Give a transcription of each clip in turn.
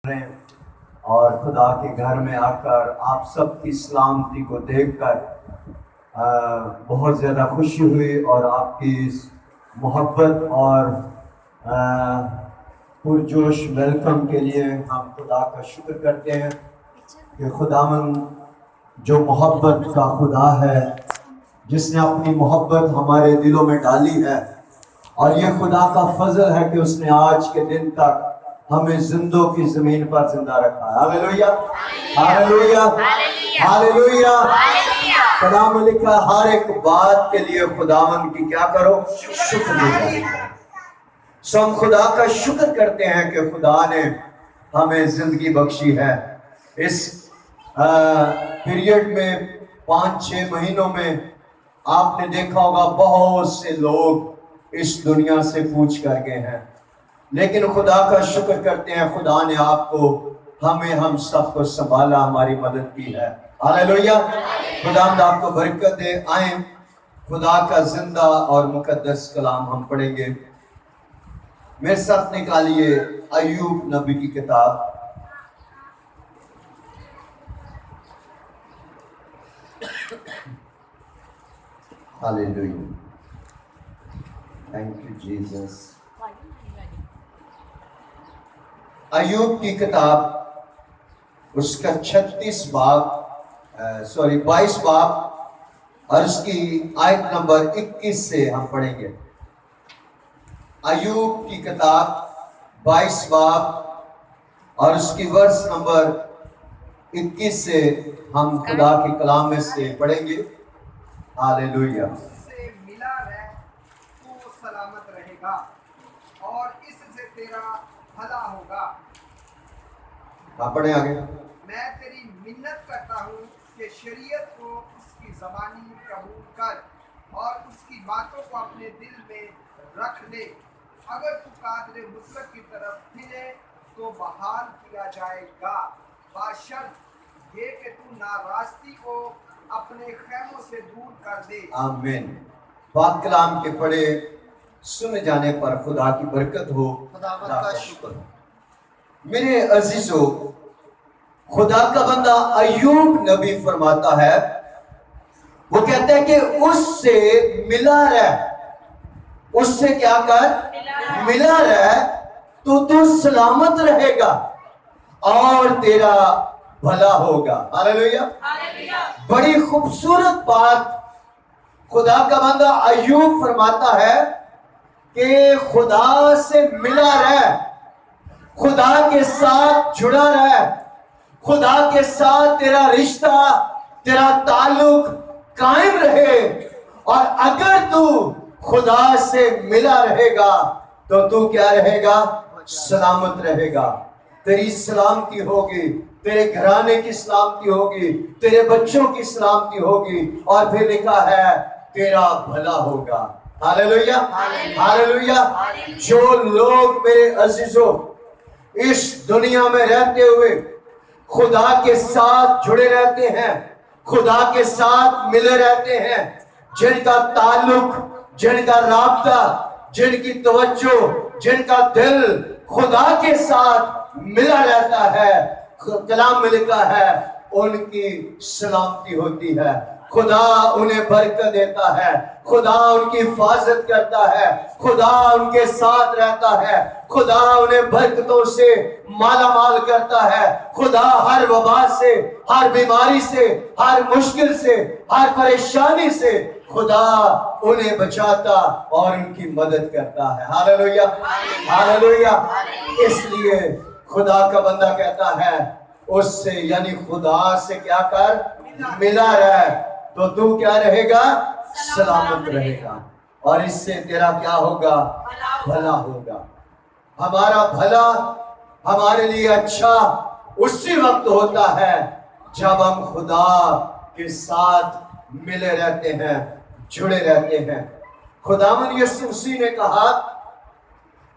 और खुदा के घर में आकर आप सबकी सलामती को देखकर बहुत ज़्यादा खुशी हुई और आपकी इस मोहब्बत और पुरजोश वेलकम के लिए हम खुदा का शुक्र करते हैं कि खुदावन जो मोहब्बत का खुदा है, जिसने अपनी मोहब्बत हमारे दिलों में डाली है, और ये खुदा का फजल है कि उसने आज के दिन तक हमें जिंदों की जमीन पर जिंदा रखा है। Hallelujah, hallelujah, hallelujah. खुदा में लिखा हर एक बात के लिए खुदावन की क्या करो, शुक्र। सो हम खुदा का शुक्र करते हैं कि खुदा ने हमें जिंदगी बख्शी है। इस पीरियड में 5-6 महीनों में आपने देखा होगा बहुत से लोग इस दुनिया से कूच कर गए हैं, लेकिन खुदा का शुक्र करते हैं खुदा ने आपको हम सबको संभाला, हमारी मदद की है। हालेलुया। खुदा आपको बरकत दे। आए खुदा का जिंदा और मुकद्दस कलाम हम पढ़ेंगे। मेरे साथ निकालिए अय्यूब नबी की किताब, हालेलुया, थैंक यू जीसस। अय्यूब की किताब उसका 22 बाब और उसकी आयत नंबर 21 से हम पढ़ेंगे। अय्यूब की किताब 22 बाब और उसकी वर्ष नंबर 21 से हम खुदा के कलाम में से पढ़ेंगे। हालेलुया। इससे मिला रह तो सलामत रहेगा और इससे तेरा भला होगा। आप पढ़े आगे। मैं तेरी मिन्नत करता हूँ कि शरीयत को उसकी ज़बानी कबूल कर और उसकी बातों को अपने दिल में रख ले। अगर तू कादरे मुतलक की तरफ फिरे तो बहाल किया जाएगा, बाशर्त ये कि तू नाराज़गी को अपने खैमों से दूर कर दे। आमीन। पाक कलाम के पढ़े सुन जाने पर खुदा की बरकत हो। खुदा का शुक्र। मेरे अजीजों, खुदा का बंदा अय्यूब नबी फरमाता है, वो कहता है कि उससे मिला रह, उससे क्या कर, मिला रह तो तू सलामत रहेगा और तेरा भला होगा। हालेलुया। बड़ी खूबसूरत बात खुदा का बंदा अय्यूब फरमाता है कि खुदा से मिला रह, खुदा के साथ जुड़ा रह, खुदा के साथ तेरा रिश्ता, तेरा ताल्लुक कायम रहे। और अगर तू खुदा से मिला रहेगा तो तू क्या रहेगा, सलामत रहेगा। तेरी सलामती होगी, तेरे घराने की सलामती होगी, तेरे बच्चों की सलामती होगी, और फिर लिखा है तेरा भला होगा। Hallelujah, hallelujah. जो लोग मेरे अजीजों इस दुनिया में रहते हुए खुदा के साथ जुड़े रहते हैं, खुदा के साथ मिले रहते हैं, जिनका ताल्लुक, जिनका राब्ता, जिनकी तवज्जो, जिनका दिल खुदा के साथ मिला रहता है, कलाम में लिखा है उनकी सलामती होती है। खुदा उन्हें बरकत देता है, खुदा उनकी हिफाजत करता है, खुदा उनके साथ रहता है, खुदा उन्हें बरकतों से माला माल करता है। खुदा हर वबा से, हर बीमारी से, हर मुश्किल से, हर परेशानी से खुदा उन्हें बचाता और उनकी मदद करता है। Hallelujah, hallelujah. इसलिए खुदा का बंदा कहता है उससे, यानी खुदा से क्या कर, मिला रह तो तू क्या रहेगा, सलामत रहेगा, और इससे तेरा क्या होगा, भला होगा। हमारा भला हमारे लिए अच्छा उसी वक्त होता है जब हम खुदा के साथ मिले रहते हैं, जुड़े रहते हैं। खुदावन यीशु मसीह ने कहा,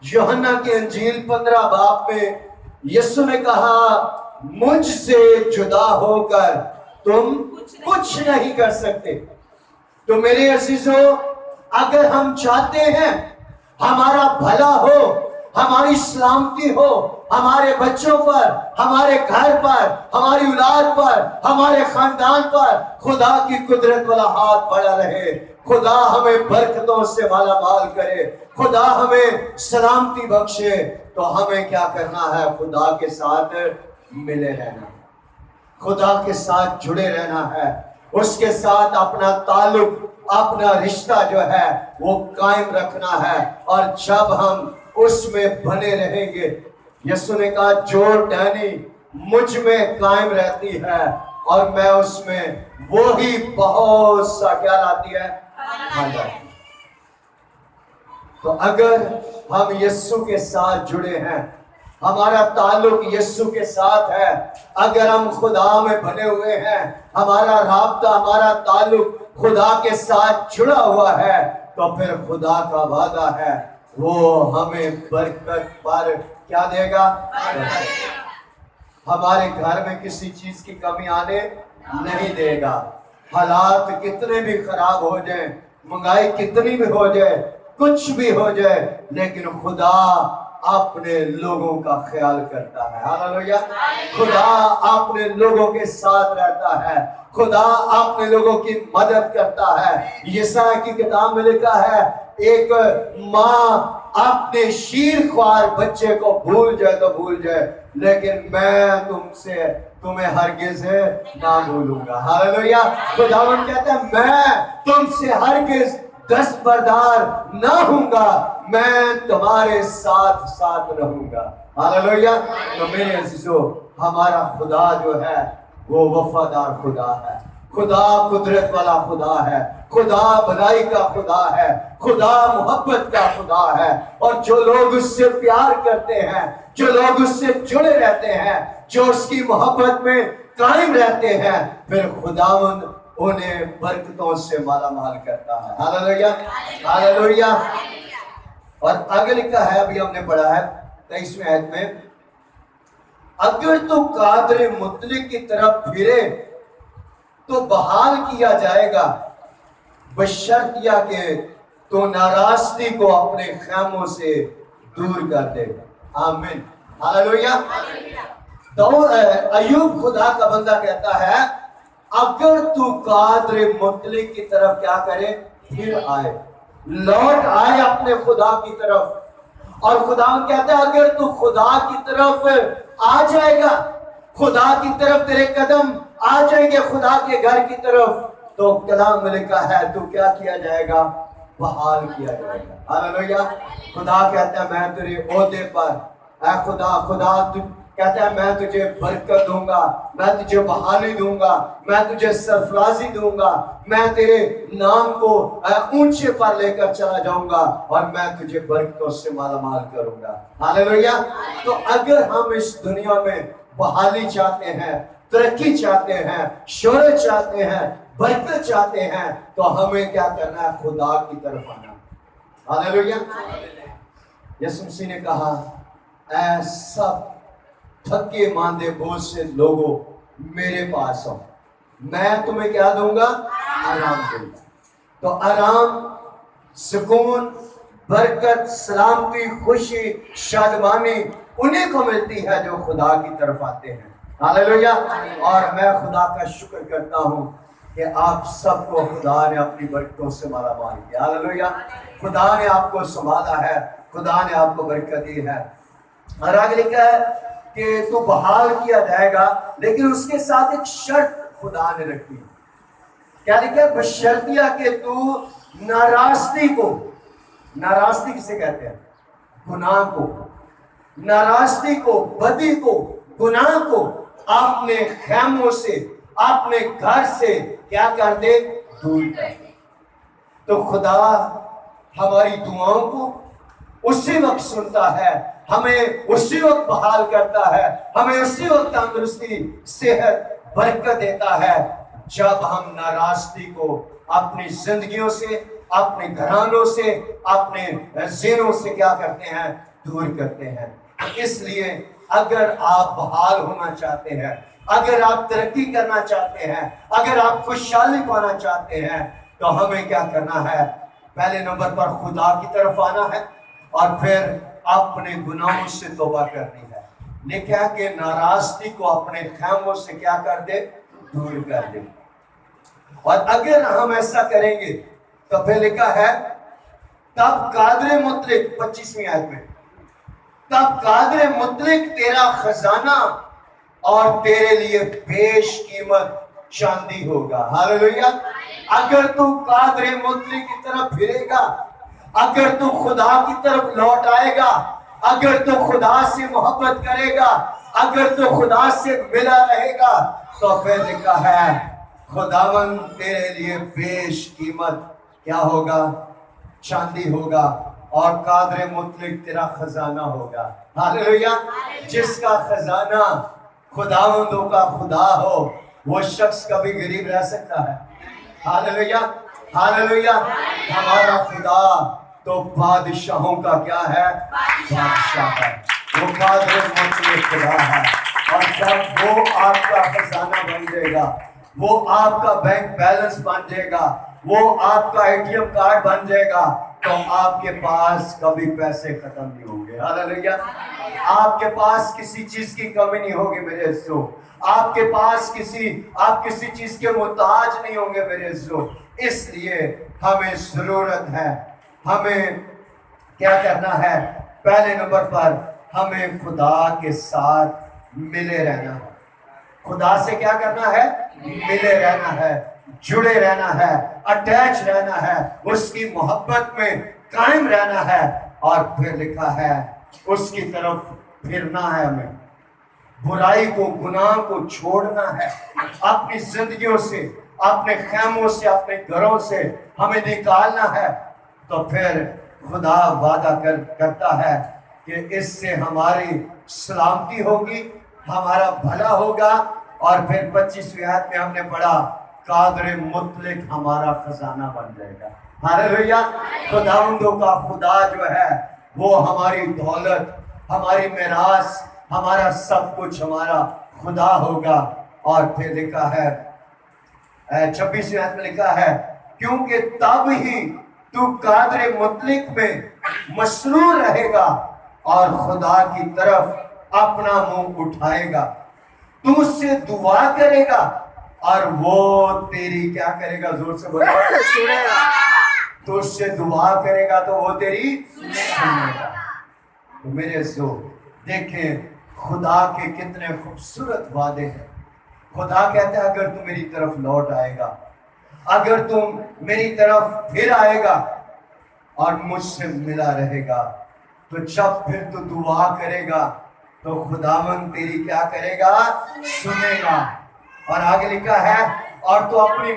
यूहन्ना की अंजील 15 बाब में यीशु ने कहा, मुझसे जुदा होकर तुम कुछ नहीं कर सकते। तो मेरे अजीजों, अगर हम चाहते हैं हमारा भला हो, हमारी सलामती हो, हमारे बच्चों पर, हमारे घर पर, हमारी औलाद पर, हमारे खानदान पर खुदा की कुदरत वाला हाथ बढ़ा रहे। खुदा हमें बरकतों से माला माल करे, खुदा हमें सलामती बख्शे। तो हमें क्या करना है? खुदा के साथ मिले रहना, खुदा के साथ जुड़े रहना है, उसके साथ अपना ताल्लुक, अपना रिश्ता जो है वो कायम रखना है। और जब हम उसमें बने रहेंगे, यीशु ने कहा जो टहनी मुझ में कायम रहती है और मैं उसमें, वो ही बहुत सा क्या लाती है? फल लाती है। तो अगर हम यीशु के साथ जुड़े हैं, हमारा ताल्लुक यीशु के साथ है, अगर हम खुदा में बने हुए हैं, हमारा राब्ता, हमारा ताल्लुक खुदा के साथ जुड़ा हुआ है, तो फिर खुदा का वादा है वो हमें बरकत पर क्या देगा? हमारे घर में किसी चीज की कमी आने नहीं देगा। हालात कितने भी खराब हो जाए, महंगाई कितनी भी हो जाए, कुछ भी हो जाए, लेकिन खुदा अपने लोगों का ख्याल करता है। हालेलुया। खुदा अपने लोगों के साथ रहता है, खुदा अपने लोगों की मदद करता है। यशायाह की किताब में लिखा है, एक माँ अपने शीरख्वार बच्चे को भूल जाए तो भूल जाए, लेकिन मैं तुम्हें हरगिज ना भूलूंगा। हालेलुया। खुदावंद कहता है मैं तुमसे हरगिज दस्तबरदार ना हूंगा, मैं तुम्हारे साथ साथ रहूंगा। हालेलुया। तो मेरे अजीजों, हमारा खुदा जो है वो वफादार खुदा है, खुदा कुदरत वाला खुदा है, खुदा भलाई का खुदा है, खुदा मोहब्बत का खुदा है। और जो लोग उससे प्यार करते हैं, जो लोग उससे जुड़े रहते हैं, जो उसकी मोहब्बत में कायम रहते हैं, फिर खुदावंद उन्हें बरकतों से माला माल करता है। Hallelujah, hallelujah. और आगे लिखा है, अभी हमने पढ़ा है 23वें आयत में, अगर तो कादर मुतलक की तरफ फिरे तो बहाल किया जाएगा, बशर्तिया के तो नाराजगी को अपने खैमों से दूर कर देगा। आमीन, हालेलुया। तो अय्यूब खुदा का बंदा कहता है, अगर तू कादर मुतलक की तरफ क्या करे? फिर आए, लौट आए अपने खुदा की तरफ। और खुदा कहता है अगर तू खुदा की तरफ आ जाएगा, खुदा की तरफ तेरे कदम आ जाएंगे, खुदा के घर की तरफ, तो कलाम में लिखा है तू क्या किया जाएगा? बहाल किया जाएगा। हालेलुया। खुदा कहता है मैं तेरे ओहदे पर, ऐ खुदा तू कहता है मैं तुझे बरकत दूंगा, मैं तुझे बहाली दूंगा, मैं तुझे सरफराजी दूंगा, मैं तेरे नाम को ऊंचे पर लेकर चला जाऊंगा और मैं तुझे बरकतों से मालामाल करूंगा। हालेलुया। तो अगर हम इस दुनिया में बहाली चाहते हैं, तरक्की चाहते हैं, शोहरत चाहते हैं, बरकत चाहते हैं, तो हमें क्या करना है? खुदा की तरफ आना। हालेलुया। यीशु मसीह ने कहा, ऐ सब थके मांदे बोझ से लोगों मेरे पास आओ, मैं तुम्हें क्या दूंगा? आराम दूंगा। तो आराम, सुकून, बरकत, सलामती, खुशी, शादमानी उन्हीं को मिलती है जो खुदा की तरफ आते हैं। हालेलुया। और मैं खुदा का शुक्र करता हूँ कि आप सबको खुदा ने अपनी बरकतों से मालामाल किया। हालेलुया। खुदा ने आपको संभाला है, खुदा ने आपको बरकत दी है। और आगे लिखा है कि तू बहाल किया जाएगा, लेकिन उसके साथ एक शर्त खुदा ने रखी। क्या लिखा है? बशर्तिया के तू नाराजगी को, नाराजगी किसे कहते हैं? गुनाह को, नाराजगी को, बदी को, गुनाह को अपने खैमों से, अपने घर से क्या कर दे? दूर कर दे। तो खुदा हमारी दुआओं को उसी वक्त सुनता है, हमें उसी वक्त बहाल करता है, हमें उसी वक्त तंदुरुस्ती, सेहत, बरकत देता है जब हम नाराजगी को अपनी जिंदगियों से, अपने घरानों से, अपने ज़हनों से क्या करते हैं? दूर करते हैं। इसलिए अगर आप बहाल होना चाहते हैं, अगर आप तरक्की करना चाहते हैं, अगर आप खुशहाली पाना चाहते हैं, तो हमें क्या करना है? पहले नंबर पर खुदा की तरफ आना है और फिर अपने गुनाहों से तौबा करनी है, लिखा कि नाराजगी को अपने खैमों से क्या कर दे, दूर कर दे। और अगर हम ऐसा करेंगे तो फिर लिखा है तब कादरे मुतलिक 25वीं आयत में, तब कादरे मुतलिक तेरा खजाना और तेरे लिए बेशकीमत चांदी होगा। हालेलुया। अगर तू कादरे मुतलिक की तरफ फिरेगा, अगर तू खुदा की तरफ लौट आएगा, अगर तू खुदा से मोहब्बत करेगा, अगर तू खुदा से मिला रहेगा, तो फिर लिखा है खुदावन तेरे लिए बेशकीमत क्या होगा, चांदी होगा, और कादरे मुतलिक तेरा खजाना होगा। हालेलुया। जिसका खजाना खुदावंदों का खुदा हो, वो शख्स कभी गरीब रह सकता है? Hallelujah, hallelujah. हमारा खुदा तो बादशाहों का क्या है, बादशाह है। वो कादरे मुतलिक खुदा है। और जब वो आपका खजाना बन जाएगा, वो आपका बैंक बैलेंस बन जाएगा, वो आपका एटीएम कार्ड बन जाएगा, तो आपके पास कभी पैसे खत्म नहीं होंगे। हालेलुया। आपके पास किसी चीज की कमी नहीं होगी मेरे अज़ीज़ों। आपके पास आप किसी चीज के मोहताज नहीं होंगे मेरे अज़ीज़ों। इसलिए हमें जरूरत है, हमें क्या करना है, पहले नंबर पर हमें खुदा के साथ मिले रहना है। खुदा से क्या करना है, मिले रहना है, जुड़े रहना है, अटैच रहना है, उसकी मोहब्बत में कायम रहना है। और फिर लिखा है उसकी तरफ फिरना है, हमें बुराई को, गुनाह को छोड़ना है, अपनी जिंदगियों से, अपने खैमों से, अपने घरों से हमें निकालना है। तो फिर खुदा वादा करता है कि इससे हमारी सलामती होगी, हमारा भला होगा। और फिर 25वीं आयत में हमने पढ़ा कादरे मुतलिक हमारा खजाना बन जाएगा। हालेलुया। खुदावंदों का खुदा जो है वो हमारी दौलत, हमारी मिरास, हमारा सब कुछ हमारा खुदा होगा। और फिर लिखा है 26वीं आयत में लिखा है क्योंकि तब ही तू कादरे मुतलिक में मसरूर रहेगा और खुदा की तरफ अपना मुंह उठाएगा। तू उससे दुआ करेगा और वो तेरी क्या करेगा, जोर से बोलो, सुनेगा। तू उससे दुआ करेगा तो वो तेरी सुनेगा। तो मेरे सो देखें खुदा के कितने खूबसूरत वादे हैं। खुदा कहता है अगर तू मेरी तरफ लौट आएगा, अगर तुम मेरी तरफ फिर आएगा और मुझसे मिला रहेगा, तो जब फिर तू दुआ करेगा तो खुदावन तेरी क्या करेगा, सुनेगा। और आगे लिखा है और तू अपनी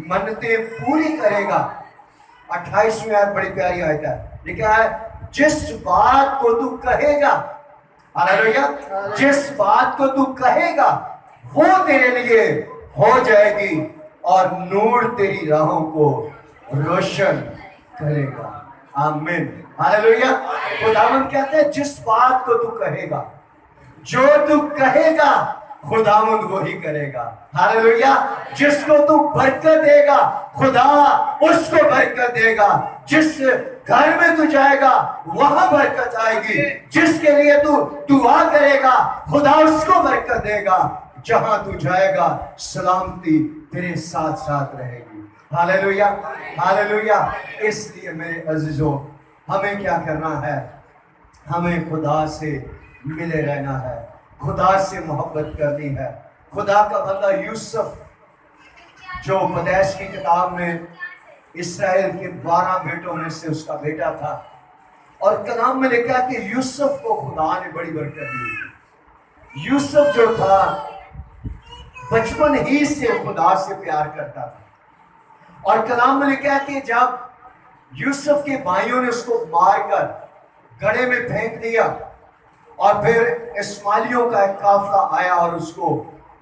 मन्नतें पूरी करेगा। 28वीं आयत बड़ी प्यारी आयत है, लिखा है जिस बात को तू कहेगा, हालेलुया, जिस बात को तू कहेगा वो तेरे लिए हो जाएगी और नूर तेरी राहों को रोशन करेगा। आमीन, हालेलुया। खुदावन कहते हैं जिस बात को तू कहेगा, जो तू कहेगा खुदावंद वही करेगा। हालेलुया। जिसको तू बरकत देगा खुदा उसको बरकत देगा। जिस घर में तू जाएगा वहां बरकत आएगी। जिसके लिए तू दुआ करेगा खुदा उसको बरकत देगा। जहां तू जाएगा सलामती तेरे साथ साथ रहेगी। Hallelujah, hallelujah. इसलिए मेरे अजीजों हमें क्या करना है, हमें खुदा से मिले रहना है, खुदा से मोहब्बत करनी है। खुदा का बंदा यूसुफ जो पैदाइश की किताब में इस्राएल के 12 बेटों में से उसका बेटा था, और कलाम में लिखा कि यूसुफ को खुदा ने बड़ी बरकत दी। यूसुफ जो था बचपन ही से खुदा से प्यार करता था। और कलाम में लिखा कि जब यूसुफ के भाइयों ने उसको मारकर गड्ढे में फेंक दिया और फिर इस्माइलियों का एक काफिला आया और उसको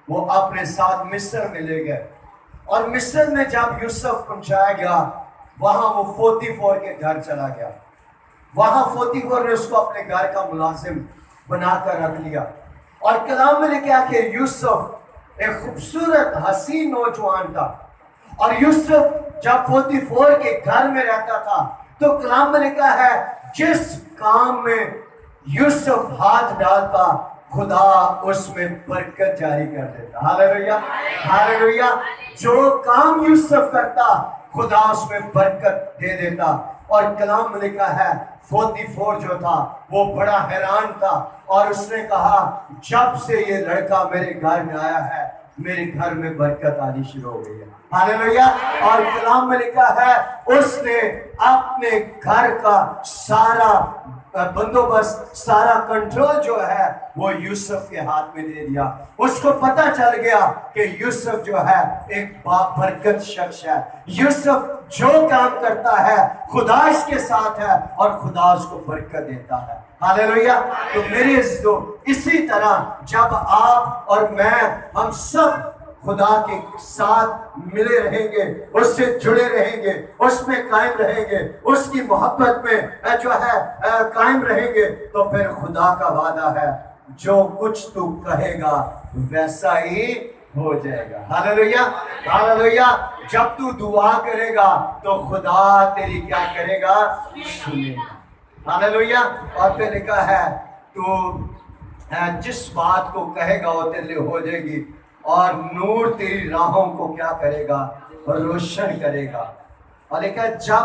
वो अपने साथ मिस्र में ले गए। और मिस्र में जब यूसुफ पहुंचाया गया वहां वो पोतीफर के घर चला गया। वहां पोतीफर ने उसको अपने घर का मुलाजिम बनाकर रख लिया। और कलाम में लिखा कि यूसुफ एक खूबसूरत हसीन नौजवान था। और यूसुफ जब पोतीफर के घर में रहता था तो कलाम में लिखा है जिस काम में यूसुफ हाथ डालता खुदा उसमें बरकत जारी कर देता। Hallelujah, hallelujah. जो काम यूसुफ करता खुदा उसमें बरकत दे देता। और कलाम में लिखा है 44 जो था वो बड़ा हैरान था और उसने कहा जब से ये लड़का मेरे घर में आया है मेरे घर में बरकत आनी शुरू हो गई है। हालेलुया। और कलाम में लिखा है उसने अपने घर का सारा बंदोबस्त, सारा कंट्रोल जो है वो यूसुफ के हाथ में दे दिया। उसको पता चल गया कि यूसुफ जो है एक बाबरकत शख्स है। यूसुफ जो काम करता है खुदा इसके साथ है और खुदा उसको बरकत देता है। हालेलुया। तो मेरे दोस्तों, इसी तरह जब आप और मैं हम सब खुदा के साथ मिले रहेंगे, उससे जुड़े रहेंगे, उसमें कायम रहेंगे, उसकी मोहब्बत में जो है कायम रहेंगे, तो फिर खुदा का वादा है जो कुछ तू कहेगा वैसा ही हो जाएगा। Hallelujah, hallelujah. जब तू दुआ करेगा तो खुदा तेरी क्या करेगा? सुनेगा। हालेलुया। और फिर लिखा है तो जिस बात को कहेगा वो तेरे लिए हो जाएगी और नूर तेरी राहों को क्या करेगा? रोशन करेगा। और लिखा है जब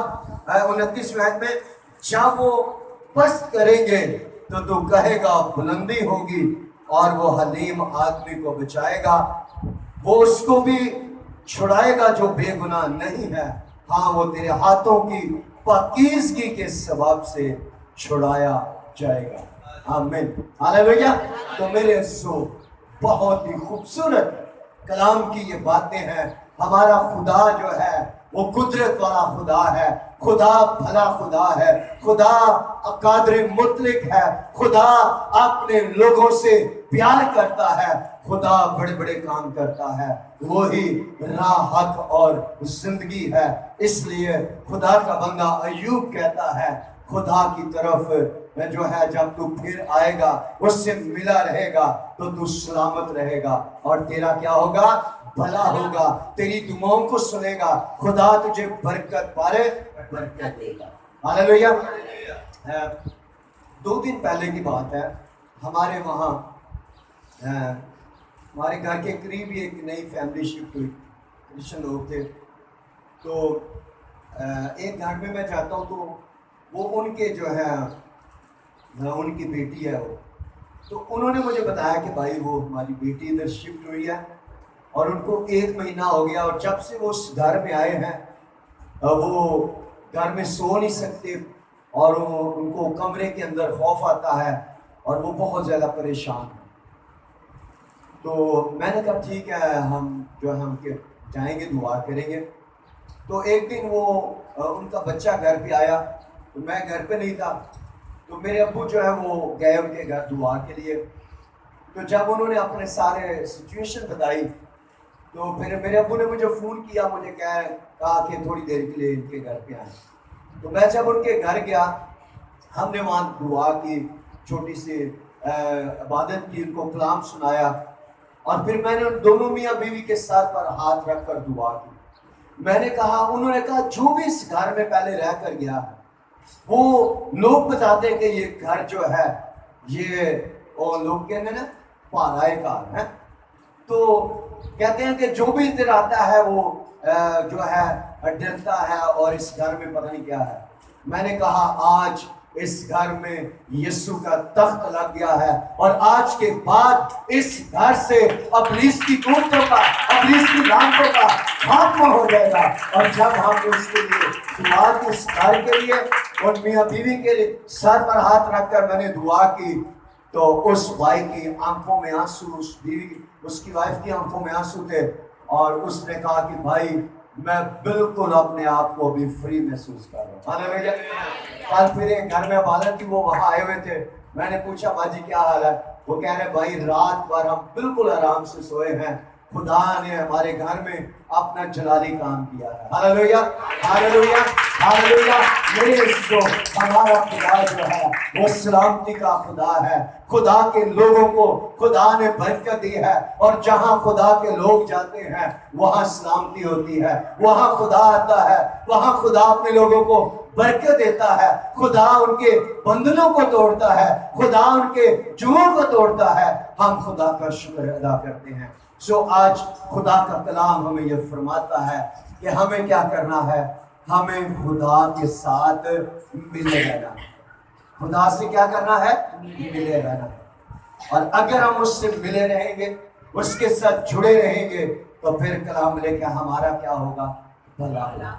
29वें आयत में जब वो पस्त करेंगे तो तू कहेगा बुलंदी होगी और वो हलीम आदमी को बचाएगा, वो उसको भी छुड़ाएगा जो बेगुनाह नहीं है। हाँ, वो तेरे हाथों की पाकीज़गी के सबब से छुड़ाया जाएगा। आमीन, हालेलुया। तो मेरे बहुत ही खूबसूरत कलाम की ये बातें हैं। हमारा खुदा जो है वो कुदरत वाला खुदा है, खुदा भला खुदा है, खुदा कादिर मुतलक है, खुदा अपने लोगों से प्यार करता है, खुदा बड़े बड़े काम करता है, वही राह हक और जिंदगी है। इसलिए खुदा का बंदा अय्यूब कहता है खुदा की तरफ जो है जब तू फिर आएगा उससे मिला रहेगा तो तू सलामत रहेगा और तेरा क्या होगा? भला होगा, तेरी दुआओं को सुनेगा, खुदा तुझे बरकत पारे बरकत देगा। हालेलुया। 2 दिन पहले की बात है, हमारे वहाँ हमारे घर के करीब ही एक नई फैमिली शिफ्ट हुई, क्रिश्चियन लोग थे। तो एक घर में मैं जाता हूँ तो वो उनके जो है उनकी बेटी है वो, तो उन्होंने मुझे बताया कि भाई वो हमारी बेटी इधर शिफ्ट हुई है और उनको 1 महीना हो गया और जब से वो उस घर में आए हैं वो घर में सो नहीं सकते और उनको कमरे के अंदर खौफ आता है और वो बहुत ज़्यादा परेशान हैं। तो मैंने कहा ठीक है, हम जो है हम के जाएंगे, दुआ करेंगे। तो एक दिन वो उनका बच्चा घर पे आया तो मैं घर पे नहीं था, तो मेरे अब्बू जो है वो गए उनके घर दुआ के लिए। तो जब उन्होंने अपने सारे सिचुएशन बताई तो फिर मेरे अब्बू ने मुझे फ़ोन किया, मुझे कहा कि थोड़ी देर के लिए इनके घर पे आए। तो मैं जब उनके घर गया, हमने वहाँ दुआ की, छोटी सी इबादत की, उनको कलाम सुनाया और फिर मैंने उन दोनों मियाँ बीवी के सर पर हाथ रख कर दुआ की। मैंने कहा, उन्होंने कहा जो भी इस घर में पहले रह कर गया है वो लोग बताते हैं कि ये घर जो है ये और लोग कहते हैं ना पाराए घर है। तो कहते हैं कि जो भी इधर आता है वो जो है डरता है और इस घर में पता नहीं क्या है। मैंने कहा आज इस घर में यीशु का तख्त लग गया है और आज के बाद इस घर से इब्लीस की कुव्वतों का, इब्लीस की लानतों का खात्मा हो जाएगा। और जब हम उसके लिए दुआ की, इस घर के लिए और मियाँ बीवी के लिए सर पर हाथ रखकर मैंने दुआ की तो उस भाई की आंखों में आंसू, उस बीवी, उसकी वाइफ की आंखों में आंसू थे और उसने कहा कि भाई मैं बिल्कुल अपने आप को अभी फ्री महसूस कर रहा हूँ। हालेलुया। कल फिर एक घर में इबादत थी, वो वहाँ आए हुए थे। मैंने पूछा बाजी क्या हाल है? वो कह रहे भाई रात भर हम बिल्कुल आराम से सोए हैं, खुदा ने हमारे घर में अपना जलाली काम किया है। Hallelujah, hallelujah, hallelujah. मेरे जो हमारा खुदा जो है वो सलामती का खुदा है। खुदा के लोगों को खुदा ने बरकत दी है, और जहां खुदा के लोग जाते हैं वहां सलामती होती है। वहां खुदा आता है, वहां खुदा अपने लोगों को बरकत देता है। खुदा उनके बंधनों को तोड़ता है, खुदा उनके जुओं को तोड़ता है। हम खुदा का शुक्र अदा करते हैं। सो आज खुदा का कलाम हमें यह फरमाता है कि हमें क्या करना है, हमें खुदा के साथ मिले रहना है। खुदा से क्या करना है, मिले रहना है। और अगर हम उससे मिले रहेंगे, उसके साथ जुड़े रहेंगे, तो फिर कलाम लेके हमारा क्या होगा, भला होगा,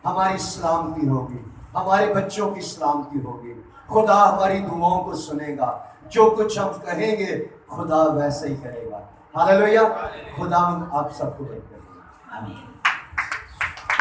हमारी सलामती होगी, हमारे बच्चों की सलामती होगी। खुदा हमारी दुआओं को सुनेगा, जो कुछ हम कहेंगे खुदा वैसे ही करेगा। हालेलुया। खुदा आप सबको बरकत दे। आमीन।